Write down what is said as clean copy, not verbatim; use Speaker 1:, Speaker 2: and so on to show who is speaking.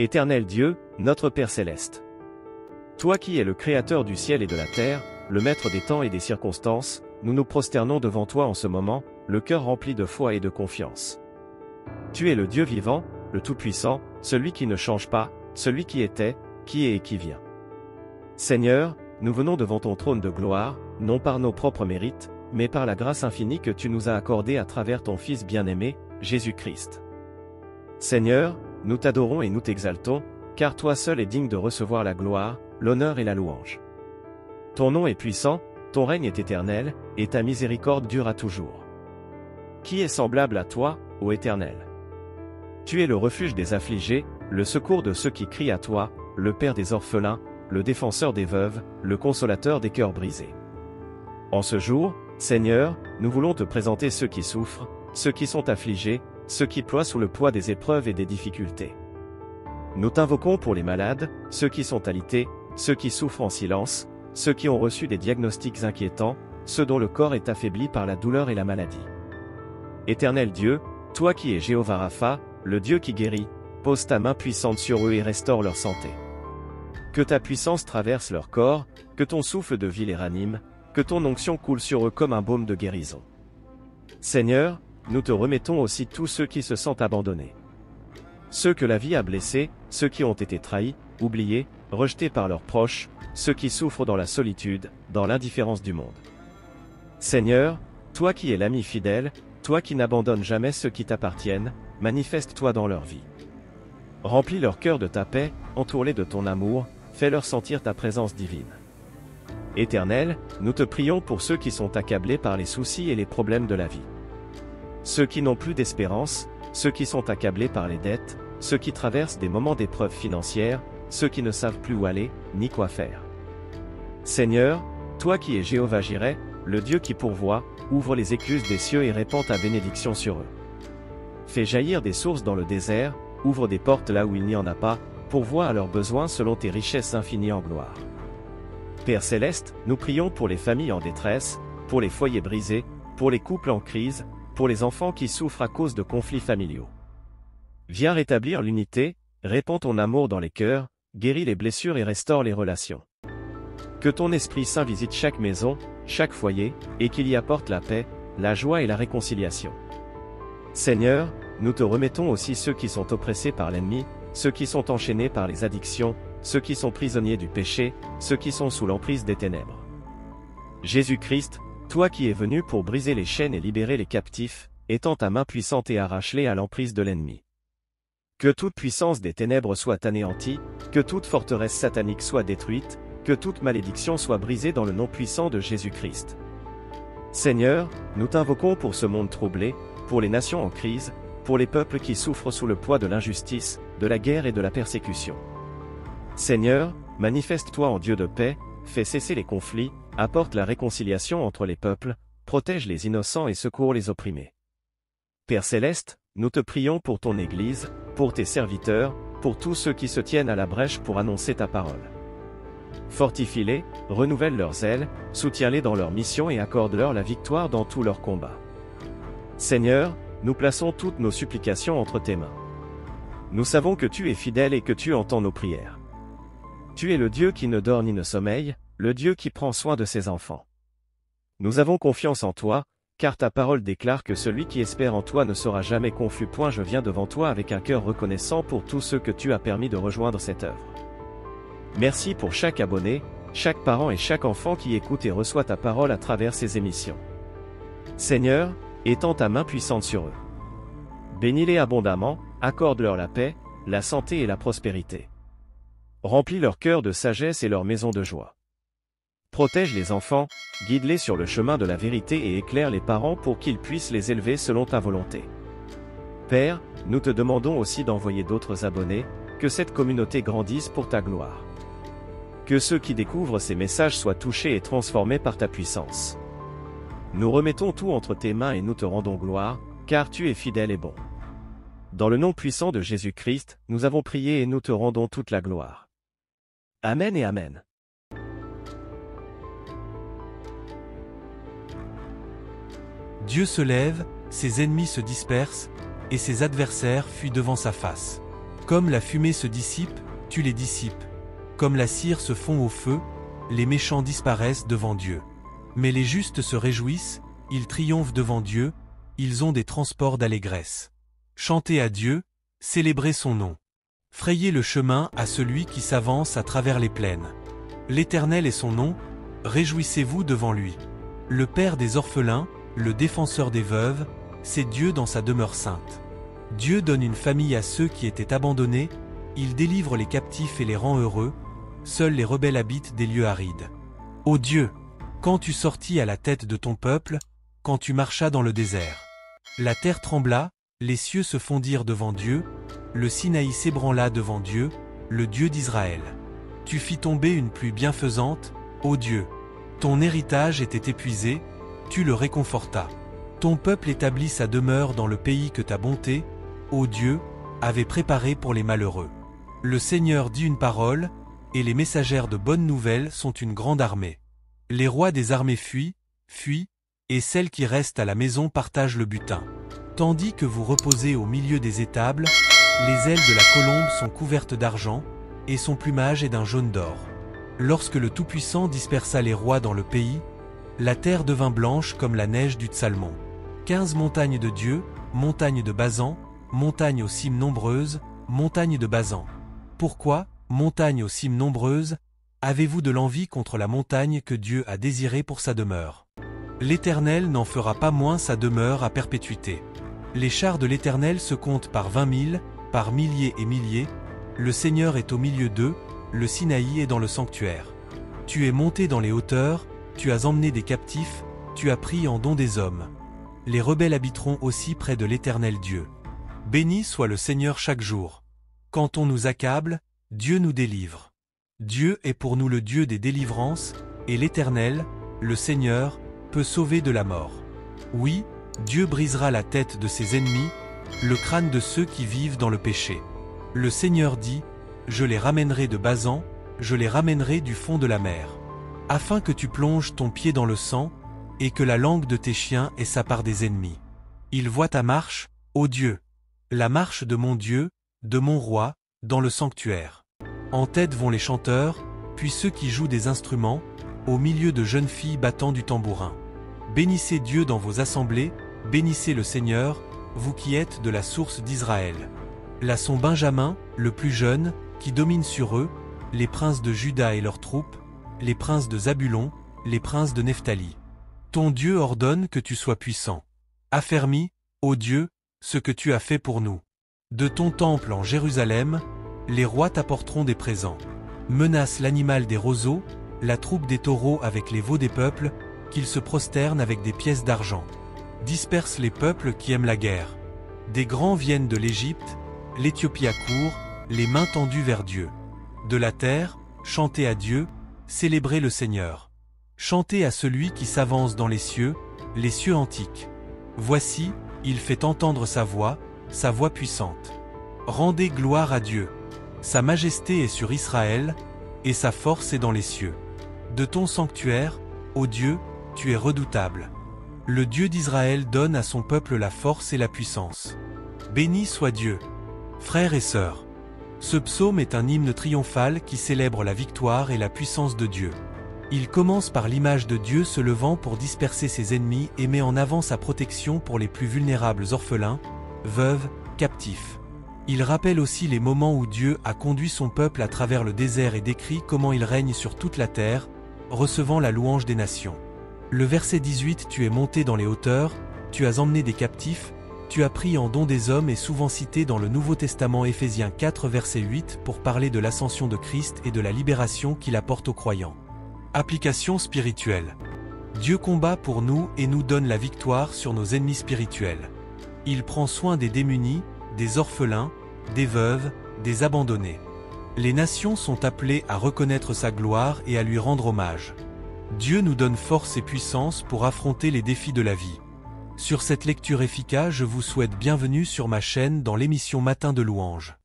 Speaker 1: Éternel Dieu, notre Père céleste. Toi qui es le Créateur du ciel et de la terre, le Maître des temps et des circonstances, nous nous prosternons devant toi en ce moment, le cœur rempli de foi et de confiance. Tu es le Dieu vivant, le Tout-Puissant, celui qui ne change pas, celui qui était, qui est et qui vient. Seigneur, nous venons devant ton trône de gloire, non par nos propres mérites, mais par la grâce infinie que tu nous as accordée à travers ton Fils bien-aimé, Jésus-Christ. Seigneur, nous t'adorons et nous t'exaltons, car toi seul es digne de recevoir la gloire, l'honneur et la louange. Ton nom est puissant, ton règne est éternel, et ta miséricorde dure à toujours. Qui est semblable à toi, ô Éternel? Tu es le refuge des affligés, le secours de ceux qui crient à toi, le Père des orphelins, le défenseur des veuves, le consolateur des cœurs brisés. En ce jour, Seigneur, nous voulons te présenter ceux qui souffrent, ceux qui sont affligés, ceux qui ploient sous le poids des épreuves et des difficultés. Nous t'invoquons pour les malades, ceux qui sont alités, ceux qui souffrent en silence, ceux qui ont reçu des diagnostics inquiétants, ceux dont le corps est affaibli par la douleur et la maladie. Éternel Dieu, toi qui es Jéhovah Rapha, le Dieu qui guérit, pose ta main puissante sur eux et restaure leur santé. Que ta puissance traverse leur corps, que ton souffle de vie les ranime, que ton onction coule sur eux comme un baume de guérison. Seigneur, nous te remettons aussi tous ceux qui se sentent abandonnés. Ceux que la vie a blessés, ceux qui ont été trahis, oubliés, rejetés par leurs proches, ceux qui souffrent dans la solitude, dans l'indifférence du monde. Seigneur, toi qui es l'ami fidèle, toi qui n'abandonnes jamais ceux qui t'appartiennent, manifeste-toi dans leur vie. Remplis leur cœur de ta paix, entoure-les de ton amour, fais-leur sentir ta présence divine. Éternel, nous te prions pour ceux qui sont accablés par les soucis et les problèmes de la vie. Ceux qui n'ont plus d'espérance, ceux qui sont accablés par les dettes, ceux qui traversent des moments d'épreuve financière, ceux qui ne savent plus où aller, ni quoi faire. Seigneur, toi qui es Jéhovah Jireh, le Dieu qui pourvoit, ouvre les écluses des cieux et répand ta bénédiction sur eux. Fais jaillir des sources dans le désert, ouvre des portes là où il n'y en a pas, pourvois à leurs besoins selon tes richesses infinies en gloire. Père céleste, nous prions pour les familles en détresse, pour les foyers brisés, pour les couples en crise, pour les enfants qui souffrent à cause de conflits familiaux. Viens rétablir l'unité, répands ton amour dans les cœurs, guéris les blessures et restaure les relations. Que ton Esprit Saint visite chaque maison, chaque foyer, et qu'il y apporte la paix, la joie et la réconciliation. Seigneur, nous te remettons aussi ceux qui sont oppressés par l'ennemi, ceux qui sont enchaînés par les addictions, ceux qui sont prisonniers du péché, ceux qui sont sous l'emprise des ténèbres. Jésus-Christ, toi qui es venu pour briser les chaînes et libérer les captifs, étends ta main puissante et arrache-les à l'emprise de l'ennemi. Que toute puissance des ténèbres soit anéantie, que toute forteresse satanique soit détruite, que toute malédiction soit brisée dans le nom puissant de Jésus-Christ. Seigneur, nous t'invoquons pour ce monde troublé, pour les nations en crise, pour les peuples qui souffrent sous le poids de l'injustice, de la guerre et de la persécution. Seigneur, manifeste-toi en Dieu de paix, fais cesser les conflits, apporte la réconciliation entre les peuples, protège les innocents et secours les opprimés. Père céleste, nous te prions pour ton Église, pour tes serviteurs, pour tous ceux qui se tiennent à la brèche pour annoncer ta parole. Fortifie-les, renouvelle leurs ailes, soutiens-les dans leur mission et accorde-leur la victoire dans tous leurs combats. Seigneur, nous plaçons toutes nos supplications entre tes mains. Nous savons que tu es fidèle et que tu entends nos prières. Tu es le Dieu qui ne dort ni ne sommeille, le Dieu qui prend soin de ses enfants. Nous avons confiance en toi, car ta parole déclare que celui qui espère en toi ne sera jamais confus. Je viens devant toi avec un cœur reconnaissant pour tous ceux que tu as permis de rejoindre cette œuvre. Merci pour chaque abonné, chaque parent et chaque enfant qui écoute et reçoit ta parole à travers ces émissions. Seigneur, étends ta main puissante sur eux. Bénis-les abondamment, accorde-leur la paix, la santé et la prospérité. Remplis leur cœur de sagesse et leur maison de joie. Protège les enfants, guide-les sur le chemin de la vérité et éclaire les parents pour qu'ils puissent les élever selon ta volonté. Père, nous te demandons aussi d'envoyer d'autres abonnés, que cette communauté grandisse pour ta gloire. Que ceux qui découvrent ces messages soient touchés et transformés par ta puissance. Nous remettons tout entre tes mains et nous te rendons gloire, car tu es fidèle et bon. Dans le nom puissant de Jésus-Christ, nous avons prié et nous te rendons toute la gloire. Amen et Amen.
Speaker 2: Dieu se lève, ses ennemis se dispersent, et ses adversaires fuient devant sa face. Comme la fumée se dissipe, tu les dissipes. Comme la cire se fond au feu, les méchants disparaissent devant Dieu. Mais les justes se réjouissent, ils triomphent devant Dieu, ils ont des transports d'allégresse. Chantez à Dieu, célébrez son nom. Frayez le chemin à celui qui s'avance à travers les plaines. L'Éternel est son nom, réjouissez-vous devant lui. Le Père des orphelins, le défenseur des veuves, c'est Dieu dans sa demeure sainte. Dieu donne une famille à ceux qui étaient abandonnés, il délivre les captifs et les rend heureux, seuls les rebelles habitent des lieux arides. Ô Dieu, quand tu sortis à la tête de ton peuple, quand tu marchas dans le désert, la terre trembla, les cieux se fondirent devant Dieu, le Sinaï s'ébranla devant Dieu, le Dieu d'Israël. Tu fis tomber une pluie bienfaisante, ô Dieu. Ton héritage était épuisé, tu le réconfortas. Ton peuple établit sa demeure dans le pays que ta bonté, ô Dieu, avait préparé pour les malheureux. Le Seigneur dit une parole, et les messagères de bonnes nouvelles sont une grande armée. Les rois des armées fuient, et celles qui restent à la maison partagent le butin. Tandis que vous reposez au milieu des étables, les ailes de la colombe sont couvertes d'argent, et son plumage est d'un jaune d'or. Lorsque le Tout-Puissant dispersa les rois dans le pays, la terre devint blanche comme la neige du Tsalmon. 15 montagnes de Dieu, montagnes de Basan, montagnes aux cimes nombreuses, montagnes de Basan. Pourquoi, montagnes aux cimes nombreuses, avez-vous de l'envie contre la montagne que Dieu a désirée pour sa demeure? L'Éternel n'en fera pas moins sa demeure à perpétuité. Les chars de l'Éternel se comptent par 20 000, par milliers et milliers, le Seigneur est au milieu d'eux, le Sinaï est dans le sanctuaire. Tu es monté dans les hauteurs, tu as emmené des captifs, tu as pris en don des hommes. Les rebelles habiteront aussi près de l'Éternel Dieu. Béni soit le Seigneur chaque jour. Quand on nous accable, Dieu nous délivre. Dieu est pour nous le Dieu des délivrances, et l'Éternel, le Seigneur, peut sauver de la mort. Oui, Dieu brisera la tête de ses ennemis, le crâne de ceux qui vivent dans le péché. Le Seigneur dit, je les ramènerai de Basan, je les ramènerai du fond de la mer. Afin que tu plonges ton pied dans le sang, et que la langue de tes chiens ait sa part des ennemis. Ils voient ta marche, ô Dieu, la marche de mon Dieu, de mon roi, dans le sanctuaire. En tête vont les chanteurs, puis ceux qui jouent des instruments, au milieu de jeunes filles battant du tambourin. Bénissez Dieu dans vos assemblées, bénissez le Seigneur, vous qui êtes de la source d'Israël. Là sont Benjamin, le plus jeune, qui domine sur eux, les princes de Juda et leurs troupes, les princes de Zabulon, les princes de Nephtali. Ton Dieu ordonne que tu sois puissant. Affermis, ô Dieu, ce que tu as fait pour nous. De ton temple en Jérusalem, les rois t'apporteront des présents. Menace l'animal des roseaux, la troupe des taureaux avec les veaux des peuples, qu'ils se prosternent avec des pièces d'argent. Disperse les peuples qui aiment la guerre. Des grands viennent de l'Égypte, l'Éthiopie accourt, les mains tendues vers Dieu. De la terre, chantez à Dieu, célébrez le Seigneur. Chantez à celui qui s'avance dans les cieux antiques. Voici, il fait entendre sa voix puissante. Rendez gloire à Dieu. Sa majesté est sur Israël, et sa force est dans les cieux. De ton sanctuaire, ô Dieu, tu es redoutable. Le Dieu d'Israël donne à son peuple la force et la puissance. Béni soit Dieu. Frères et sœurs, ce psaume est un hymne triomphal qui célèbre la victoire et la puissance de Dieu. Il commence par l'image de Dieu se levant pour disperser ses ennemis et met en avant sa protection pour les plus vulnérables orphelins, veuves, captifs. Il rappelle aussi les moments où Dieu a conduit son peuple à travers le désert et décrit comment il règne sur toute la terre, recevant la louange des nations. Le verset 18 « Tu es monté dans les hauteurs, tu as emmené des captifs, tu as pris en don des hommes » est souvent cité dans le Nouveau Testament Éphésiens 4 verset 8 pour parler de l'ascension de Christ et de la libération qu'il apporte aux croyants. Application spirituelle. Dieu combat pour nous et nous donne la victoire sur nos ennemis spirituels. Il prend soin des démunis, des orphelins, des veuves, des abandonnés. Les nations sont appelées à reconnaître sa gloire et à lui rendre hommage. Dieu nous donne force et puissance pour affronter les défis de la vie. Sur cette lecture efficace, je vous souhaite bienvenue sur ma chaîne dans l'émission Matin de louange.